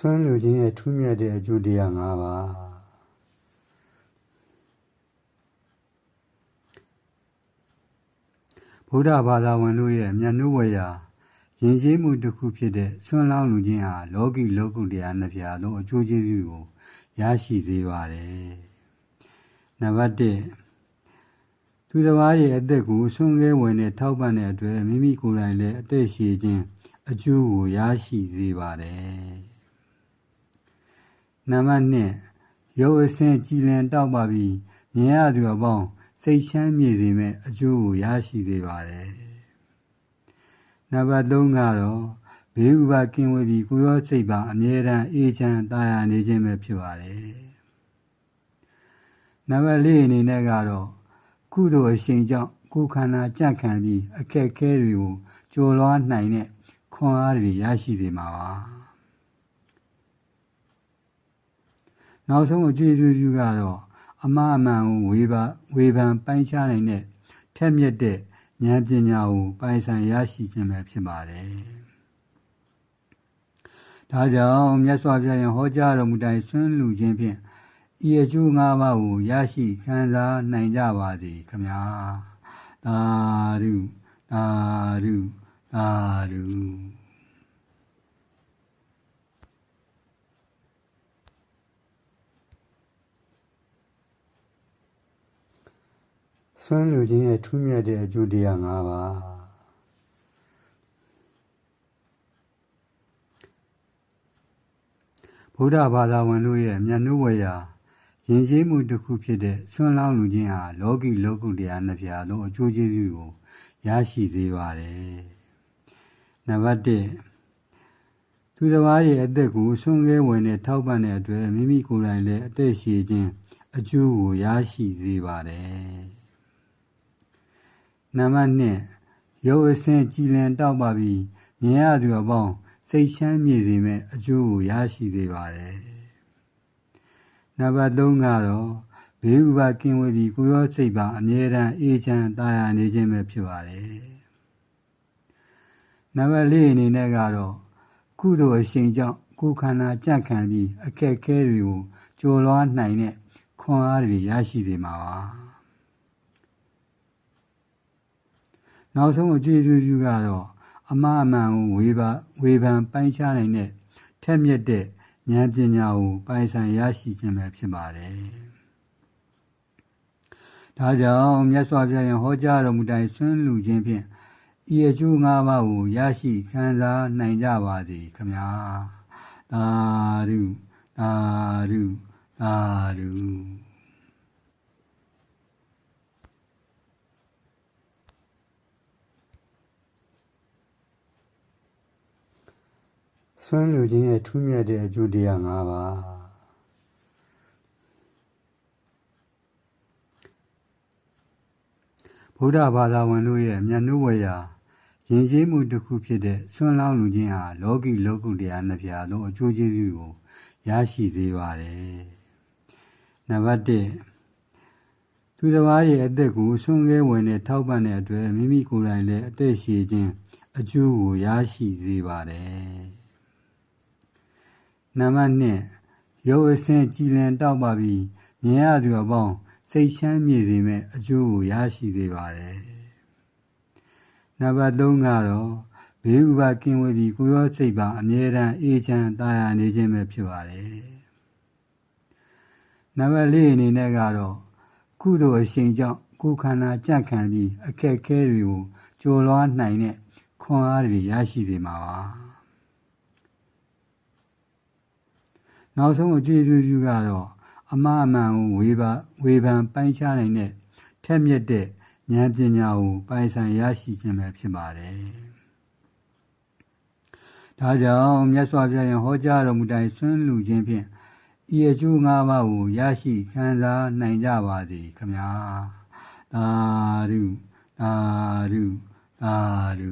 စွန့်လူခြင်းရဲ့ထူးမြတ်တဲ့အကျိုးတရား၅ပါးဗုဒ္ဓဘာသာဝင်တို့ရဲ့မျက်နှာဝေရာယဉ်ကျေးမှုတစ်ခုဖြစ်တဲ့စွန့်လောင်းလူခြင်းဟာလောကီလောကုတ္တရာနှစ်ဖြာသောအကျိုးကျေးဇူးကိုရရှိစေပါတယ်။နံပါတ်1သူတစ်ပါးရဲ့အသက်ကိုဆွန့်ခဲဝင်နဲ့ထောက်ပံ့တဲ့အတွက်မိမိကိုယ်တိုင်လည်းအသက်ရှည်ခြင်းအကျိုးကိုရရှိစေပါတယ်။နံပါတ်2ရုပ်အဆင်းကြည်လင်တောက်ပပြီးမြင်ရသူအပေါင်းစိတ်ချမ်းမြေစေမဲ့အကျိုးကိုရရှိစေပါတယ်။နံပါတ်3ကတော့ဘေးဥပါကင်းဝေးပြီးကိုယ်ရောစိတ်ပါအမြဲတမ်းအေးချမ်းသာယာနေခြင်းပဲဖြစ်ပါတယ်။နံပါတ်4အနေနဲ့ကတော့ကုသိုလ်အရှိန်ကြောင့်ကိုယ်ခန္ဓာကြံ့ခံပြီးအခက်အခဲတွေကိုကျော်လွှားနိုင်တဲ့ခွန်အားတွေရရှိစေမှာပါနောက်ဆုံးအကျိုးကျေးဇူးကတော့အမှားအမှန်ကိုဝေဖန်ပိုင်းခြားနိုင်တဲ့ထက်မြက်တဲ့ဉာဏ်ပညာကိုပိုင်ဆိုင်ရရှိခြင်းပဲဖြစ်ပါတယ်ဒါကြောင့်မြတ်စွာဘုရားရဲ့ဟောကြားတော်မူတိုင်းဆွမ်းလူခြင်းဖြင့်ဤအကျိုး၅ပါးကိုရရှိခံစားနိုင်ကြပါစေခင်ဗျာသာဓုသာဓုသာဓုဆွမ်းလူခြင်းရဲ့ထူးမြတ်တဲ့အကျိုးတရား၅ပါးဗုဒ္ဓဘာသာဝင်တို့ရဲ့မျက်နှာဝေရာယဉ်ကျေးမှုတစ်ခုဖြစ်တဲ့ဆွန့်လောင်းလူခြင်းဟာလောကီလောကုတ္တရာနှစ်ဖြာသောအကျိုးကျေးဇူးကိုရရှိစေပါတယ်။နံပါတ်1သူတစ်ပါးရဲ့အသက်ကိုဆွန့်ခဲဝင်နဲ့ထောက်ပံ့တဲ့အတွက်မိမိကိုယ်တိုင်လည်းအသက်ရှည်ခြင်းအကျိုးကိုရရှိစေပါတယ်။နံပါတ်2ရုပ်အဆင်းကြည်လင်တောက်ပပြီးမြင်ရသူအပေါင်းစိတ်ချမ်းမြေစေမဲ့အကျိုးကိုရရှိစေပါတယ်။နံပါတ်3ကတော့ဘေးဥပါကင်းဝေးပြီးကိုယ်ရောစိတ်ပါအမြဲတမ်းအေးချမ်းသာယာနေခြင်းပဲဖြစ်ပါတယ်။နံပါတ်4အနေနဲ့ကတော့ကုသိုလ်အရှိန်ကြောင့်ကိုယ်ခန္ဓာကြံ့ခံပြီးအခက်အခဲတွေကိုကျော်လွှားနိုင်တဲ့ခွန်အားတွေရရှိစေမှာပါ။နောက်ဆုံးအကျိုးကျေးဇူးကတော့အမှားအမှန်ကိုဝေဖန်ပိုင်းခြားနိုင်တဲ့ထက်မြက်တဲ့ဉာဏ်ပညာကိုပိုင်ဆိုင်ရရှိခြင်းပဲဖြစ်ပါတယ်။ဒါကြောင့်မြတ်စွာဘုရားရဲ့ဟောကြားတော်မူတိုင်းဆွမ်းလူခြင်းဖြင့်ဤအကျိုး၅ပါးကိုရရှိခံစားနိုင်ကြပါစေခင်ဗျာ။သာဓုသာဓုသာဓုဆွမ်းလူခြင်းရဲ့ထူးမြတ်တဲ့အကျိုးတရား၅ပါးဗုဒ္ဓဘာသာဝင်တို့ရဲ့မျက်နှာဝေရာယဉ်ကျေးမှုတစ်ခုဖြစ်တဲ့ဆွန့်လောင်းလူခြင်းဟာလောကီလောကုတ္တရာနှစ်ဖြာသောအကျိုးကျေးဇူးကိုရရှိစေပါတယ်။နံပါတ်1သူတစ်ပါးရဲ့အသက်ကိုဆွန့်ခဲဝင်နဲ့ထောက်ပံ့တဲ့အတွက်မိမိကိုယ်တိုင်လည်းအသက်ရှည်ခြင်းအကျိုးကိုရရှိစေပါတယ်။နံပါတ်2ရုပ်အဆင်းကြည်လင်တောက်ပပြီးမြင်ရသူအပေါင်းစိတ်ချမ်းမြေစေမဲ့အကျိုးကိုရရှိစေပါတယ်။နံပါတ်3ကတော့ဘေးဥပါကင်းဝေးပြီးကိုယ်ရောစိတ်ပါအမြဲတမ်းအေးချမ်းသာယာနေခြင်းပဲဖြစ်ပါတယ်။နံပါတ်4အနေနဲ့ကတော့ကုသိုလ်အရှိန်ကြောင့်ကိုယ်ခန္ဓာကြံ့ခံပြီးအခက်အခဲတွေကိုကျော်လွှားနိုင်တဲ့ခွန်အားတွေရရှိစေမှာပါ။နောက်ဆုံးအကျိုးကျေးဇူးကတော့အမှားအမှန်ကိုဝေဖန်ပိုင်းခြားနိုင်တဲ့ထက်မြက်တဲ့ဉာဏ်ပညာကိုပိုင်ဆိုင်ရရှိခြင်းပဲဖြစ်ပါတယ်။ဒါကြောင့်မြတ်စွာဘုရားရဲ့ဟောကြားတော်မူတိုင်းဆွမ်းလူခြင်းဖြင့်ဤအကျိုး၅ပါးကိုရရှိခံစားနိုင်ကြပါစေခင်ဗျာ။သာဓုသာဓုသာဓု